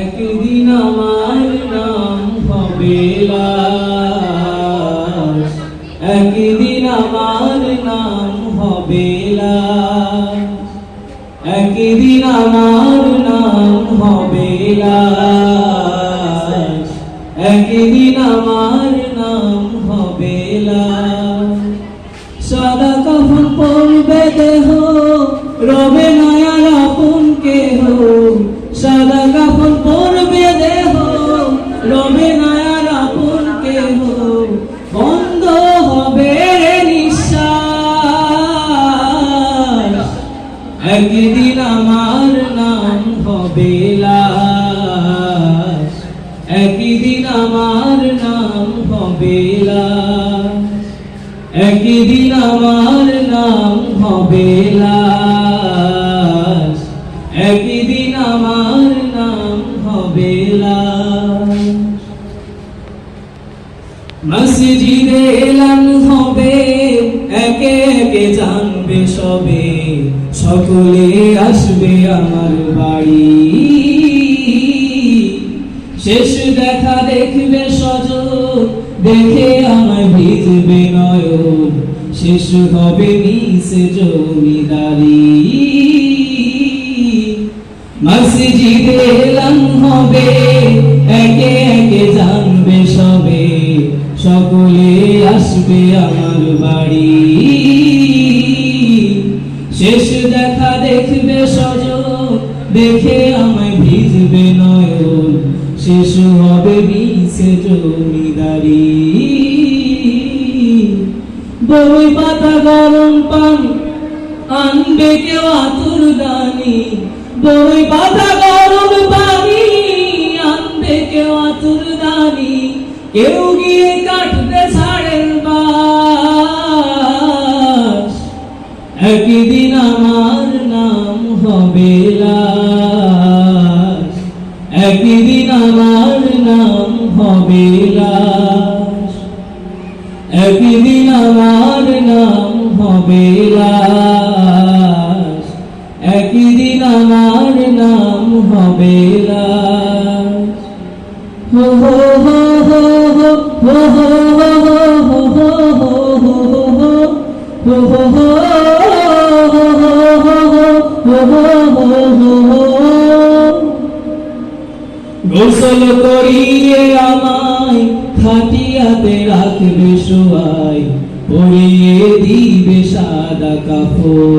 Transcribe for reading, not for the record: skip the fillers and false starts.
একদিন আমার নাম হবে লাশ, একদিন আমার নাম হবে লাশ, একদিন আমার নাম হবে লাশ, একদিন আমার নাম হবে লাশ। সাদা কাফন পরবে দেহ, রবে নয়ার আপন কেহ। সাদা কাফন পরবে দেহ, রবে নয়ার আপন কেহ। বন্ধ হবে নিঃশ্বাস, একদিন আমার নাম হবে লাশ, একদিন আমার নাম হবে লাশ, একদিন আমার নাম হবে লাশ, একদিন আমার নাম হবে লাশ। মসজিদে এলান হবে, একে একে জানবে সবে, সকলে আসবে আমার বাড়ি। শেষ দেখা দেখবে সজল, দেখে আমায় ভিজবে নয়ন, শেষ হবে নিছে জমিদারি। মসজিদে এলান হবে, একে একে জানবে সবে, সকলে আসবে আমার বাড়ি। শেষ দেখা দেখবে সজল, দেখে আমায় ভিজবে নয়ন, শেষ হবে নিছে জমিদারি। বই পাতা গরম পানি আনবে কেউ আতুর দানি, বই পাতা গরম পানি আনবে কেউ আতুর দানি। কেউ গিয়ে কাটবে ঝাড়ের বাস, একদিন আমার নাম হবে লাশ, একদিন আমার নাম হবে লাশ, একদিন আমার নাম হবে লাশ, একদিন আমার নাম হবে লাশ। হো হো হো হো হো হো হো হো হো হো হো। গোসল করিয়ে আমায় খাটিয়াতে রাখবে শোয়াই, পরিয়ে দিবে সাদা কাপড়।